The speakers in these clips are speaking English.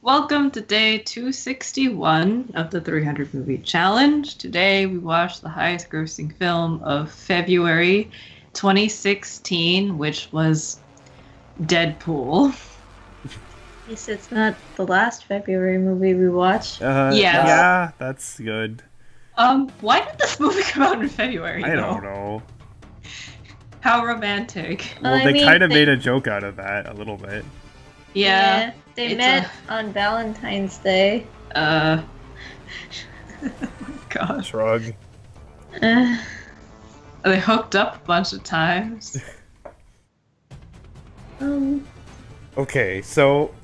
Welcome to day 261 of the 300 Movie Challenge. Today we watched the highest grossing film of February 2016, which was Deadpool. At least it's not the last February movie we watched. Yes. Yeah, that's good. Why did this movie come out in February, I though? don't know. How romantic. Well, I they mean, kind of they- made a joke out of that a little bit. Yeah. They it's met on Valentine's Day. Oh my gosh. Shrug. Uh, They hooked up a bunch of times. um, Okay, so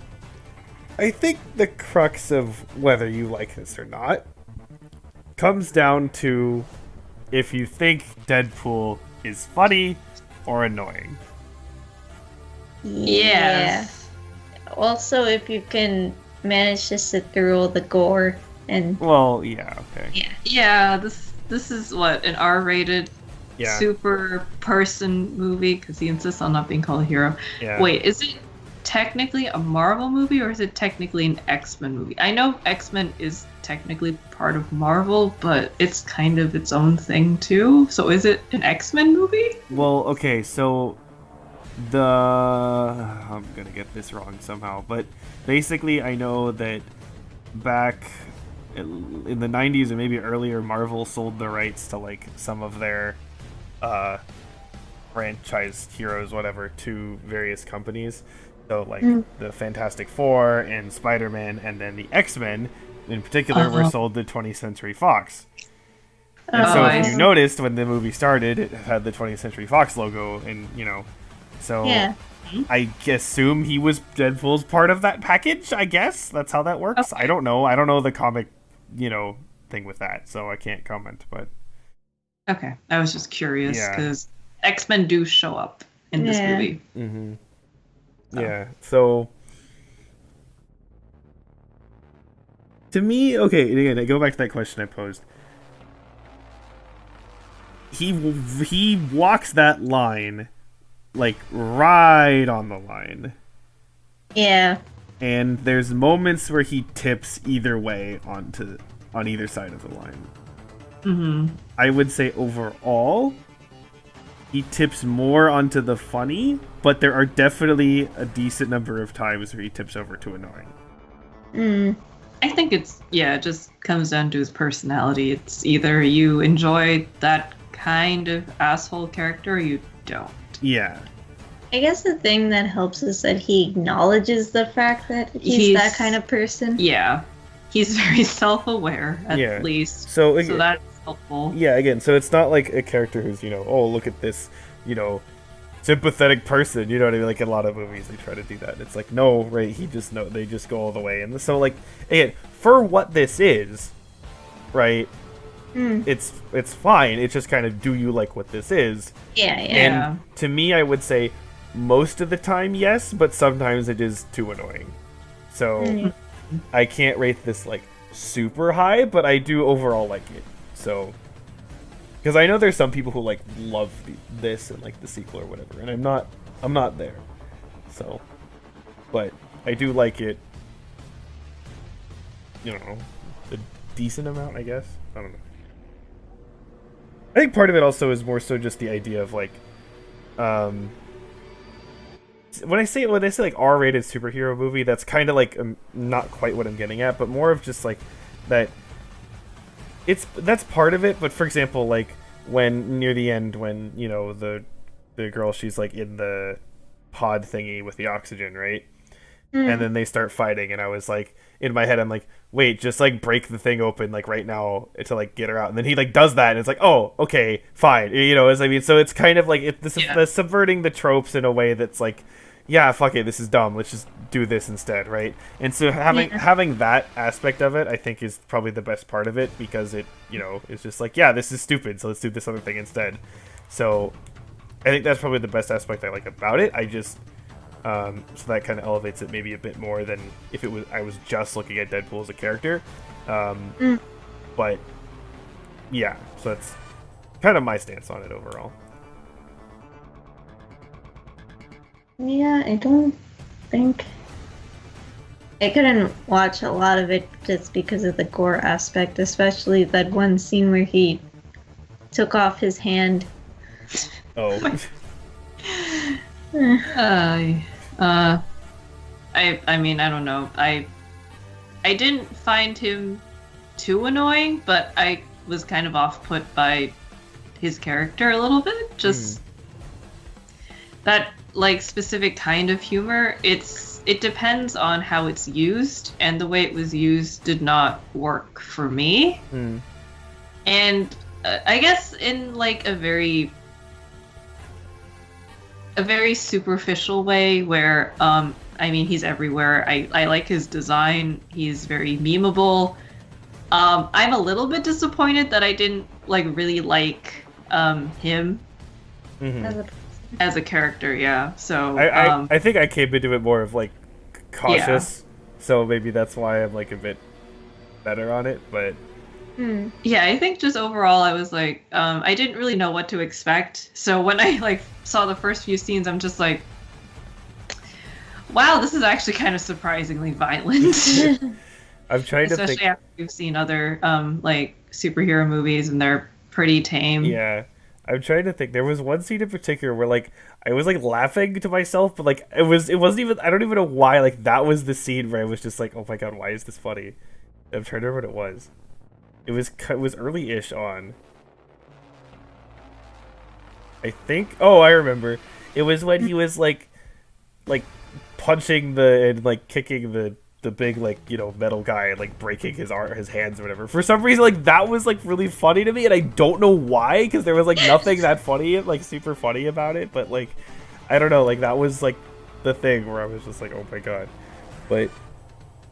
I think the crux of whether you like this or not comes down to if you think Deadpool is funny or annoying. Yes. Also, if you can manage to sit through all the gore and Well, yeah, okay. Yeah, this is what, an R-rated Yeah. super person movie because he insists on not being called a hero. Yeah. Wait, is it technically a Marvel movie or is it technically an X-Men movie? I know X-Men is technically part of Marvel, but it's kind of its own thing too. So is it an X-Men movie? Well, okay, so I'm gonna get this wrong somehow, but basically I know that back in the 90s or maybe earlier, Marvel sold the rights to like some of their franchise heroes, whatever, to various companies. So like the Fantastic Four and Spider-Man and then the X-Men in particular were sold to 20th Century Fox. And so I if you see. noticed when the movie started, it had the 20th Century Fox logo, and so yeah. I assume he was Deadpool's part of that package. I guess that's how that works. Okay. I don't know. I don't know the comic, thing with that, so I can't comment. But Okay, I was just curious Yeah. because X-Men do show up in this Yeah. movie. yeah, so to me, okay, again, I go back to that question I posed. He walks that line like right on the line. Yeah. And there's moments where he tips either way on either side of the line. Mm-hmm. I would say overall, he tips more onto the funny, but there are definitely a decent number of times where he tips over to annoying. Mm. I think it just comes down to his personality. It's either you enjoy that kind of asshole character or you don't. Yeah, I guess the thing that helps is that he acknowledges the fact that he's that kind of person. Yeah. He's very self-aware, at Yeah. least. So So that's helpful. yeah, again, so it's not like a character who's, oh, look at this, sympathetic person, you know what I mean? Like in a lot of movies they try to do that. It's like, no, right, they just go all the way. And so like, again, for what this is, right, it's fine. It's just kind of, do you like what this is? Yeah, yeah. Yeah. And to me, I would say most of the time, yes, but sometimes it is too annoying. So I can't rate this like super high, but I do overall like it. So, because I know there's some people who like love this and like the sequel or whatever, and I'm not there. So, but I do like it. A decent amount, I guess. I don't know. I think part of it also is more so just the idea of like, when I say like R-rated superhero movie, that's kind of like not quite what I'm getting at, but more of just like that. That's part of it, but for example, like when near the end, when the girl, she's like in the pod thingy with the oxygen, right? And then they start fighting, and I was like, in my head, I'm like, wait, just like break the thing open like right now to like get her out. And then he like does that, and it's like, oh, okay, fine, as I mean. So it's kind of like the subverting the tropes in a way that's like, yeah, fuck it, this is dumb. Let's just do this instead, right? And so having that aspect of it, I think, is probably the best part of it, because it is just like, yeah, this is stupid, so let's do this other thing instead. So I think that's probably the best aspect I like about it. I just so that kind of elevates it maybe a bit more than if I was just looking at Deadpool as a character. But yeah, so that's kind of my stance on it overall. Yeah, I don't think I couldn't watch a lot of it just because of the gore aspect, especially that one scene where he took off his hand. Oh. I mean, I don't know. I didn't find him too annoying, but I was kind of off-put by his character a little bit. Just that like specific kind of humor. It depends on how it's used, and the way it was used did not work for me. And I guess in like a very superficial way where I mean, he's everywhere. I like his design. He's very memeable. I'm a little bit disappointed that I didn't like really like him as a character. Yeah. So I think I came into it more of like cautious. Yeah. So maybe that's why I'm like a bit better on it. But yeah, I think just overall I was like I didn't really know what to expect. So when I like saw the first few scenes, I'm just like, wow, this is actually kind of surprisingly violent. I'm trying to think. Especially after we've seen other like superhero movies and they're pretty tame. Yeah, I'm trying to think. There was one scene in particular where like I was like laughing to myself, but like it wasn't even. I don't even know why. Like that was the scene where I was just like, oh my god, why is this funny? I'm trying to remember what it was. It was early-ish on. I think. Oh, I remember. It was when he was like punching and like kicking the big like metal guy and like breaking his hands or whatever. For some reason, like that was like really funny to me, and I don't know why, because there was like nothing that funny, like super funny about it. But like I don't know, like that was like the thing where I was just like, oh my god. But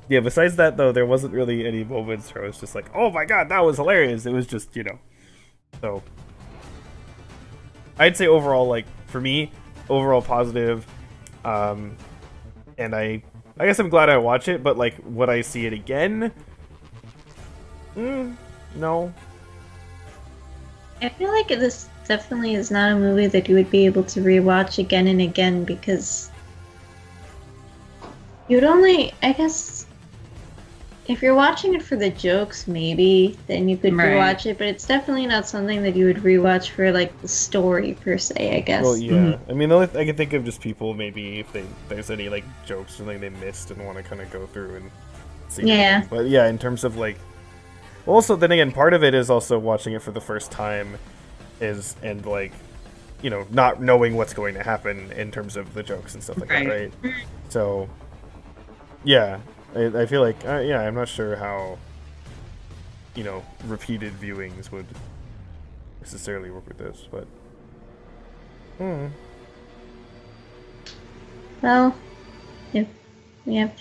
yeah, besides that though, there wasn't really any moments where I was just like, oh my god, that was hilarious. It was just so I'd say overall, like for me, overall positive. And I guess I'm glad I watch it, but like, would I see it again? No. I feel like this definitely is not a movie that you would be able to rewatch again and again, because you'd only, I guess, if you're watching it for the jokes, maybe, then you could rewatch it, but it's definitely not something that you would rewatch for, like, the story, per se, I guess. Well, yeah. I mean, I can think of just people, maybe, if there's any, like, jokes or something they missed and want to kind of go through and see it. But, yeah, in terms of, like... Also, then again, part of it is also watching it for the first time and, like, not knowing what's going to happen in terms of the jokes and stuff like that, right? So, yeah. I feel like, I'm not sure how, repeated viewings would necessarily work with this, but... Well, if we have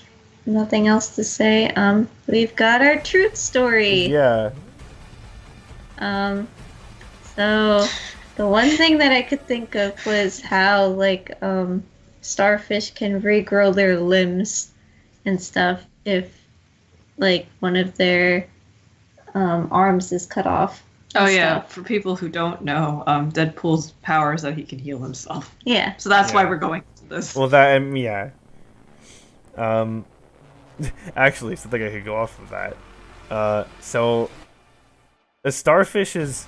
nothing else to say, we've got our truth story. Yeah. So, the one thing that I could think of was how, like, starfish can regrow their limbs and stuff if like one of their arms is cut off. Oh yeah, for people who don't know, Deadpool's power is that he can heal himself. Yeah. So that's why we're going to this. Well, that yeah. Actually, something I could go off of that. So a starfish's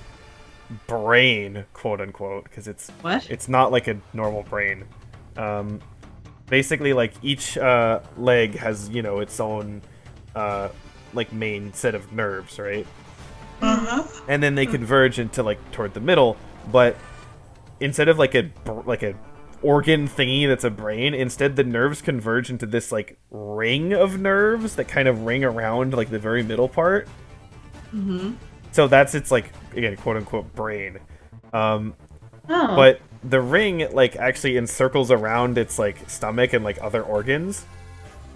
brain, quote unquote, because it's not like a normal brain. Basically, like, each leg has, its own, like, main set of nerves, right? And then they converge into, like, toward the middle, but instead of, like, a organ thingy that's a brain, instead the nerves converge into this, like, ring of nerves that kind of ring around, like, the very middle part. So that's its, like, again, quote-unquote brain. But the ring, like, actually encircles around its, like, stomach and, like, other organs.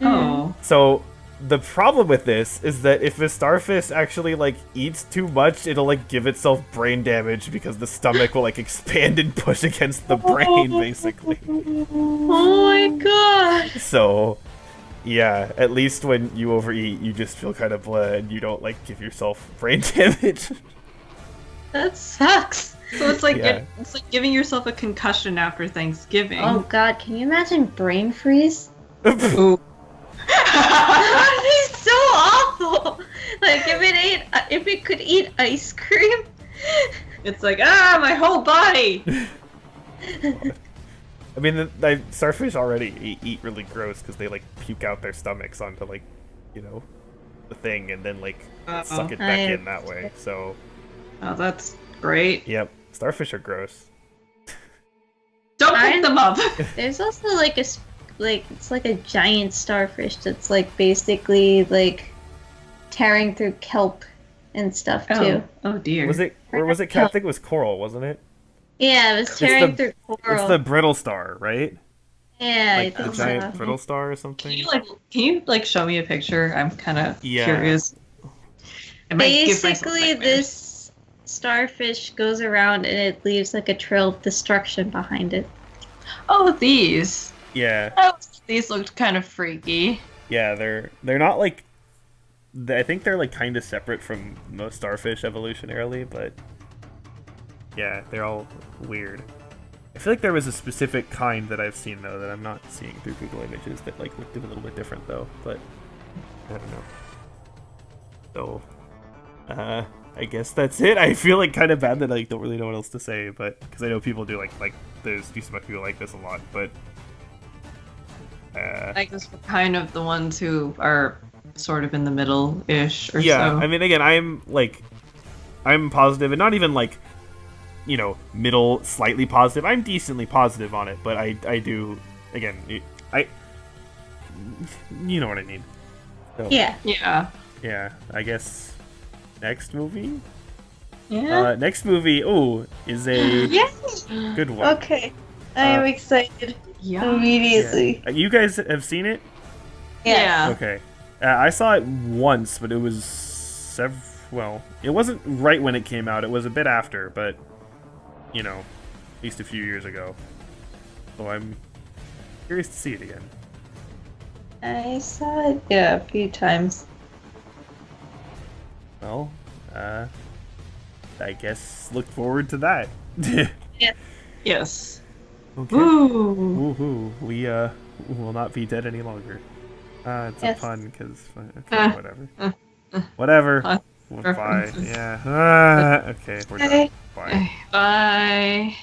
Oh. So the problem with this is that if a starfish actually, like, eats too much, it'll, like, give itself brain damage because the stomach will, like, expand and push against the brain, basically. Oh my god! So, yeah, at least when you overeat, you just feel kind of bleh and you don't, like, give yourself brain damage. That sucks! So it's like it's like giving yourself a concussion after Thanksgiving. Oh god, can you imagine brain freeze? Ooh. That would be so awful. Like if it could eat ice cream. It's like, my whole body. I mean, the starfish already eat really gross because they like puke out their stomachs onto like, the thing and then like suck it back in that way. So. Oh, that's great. Yep, starfish are gross. Don't pick them up. There's also it's like a giant starfish that's like basically like tearing through kelp and stuff too. Oh dear. Was it I think it was coral, wasn't it? Yeah, it was tearing through coral. It's the brittle star, right? Yeah, Like I the think giant so. brittle star or something. Can you show me a picture? I'm kind of curious. Basically, this starfish goes around and it leaves like a trail of destruction behind it. Oh, these. Yeah. Oh, these looked kind of freaky. Yeah, they're not like. I think they're like kind of separate from most starfish evolutionarily, but yeah, they're all weird. I feel like there was a specific kind that I've seen though that I'm not seeing through Google Images that like looked a little bit different though, but I don't know. So, I guess that's it. I feel like kind of bad that I don't really know what else to say, but because I know people do like there's decent amount of people like this a lot, but I guess we're kind of the ones who are sort of in the middle-ish or so. Yeah, I mean, again, I'm positive, and not even like, middle, slightly positive. I'm decently positive on it, but I do, again, you know what I mean. So, Yeah. Yeah, I guess next movie? Yeah. Next movie, is a good one. Okay. I am excited Yeah. immediately. Yeah. You guys have seen it? Yeah. Okay. I saw it once, but it was it wasn't right when it came out. It was a bit after, but at least a few years ago. So I'm curious to see it again. I saw it a few times. Well, I guess look forward to that. Yes. Okay. Woo. Woohoo! We will not be dead any longer. It's a pun because whatever. Whatever. Bye. Yeah. Okay. We're done. Bye. Bye.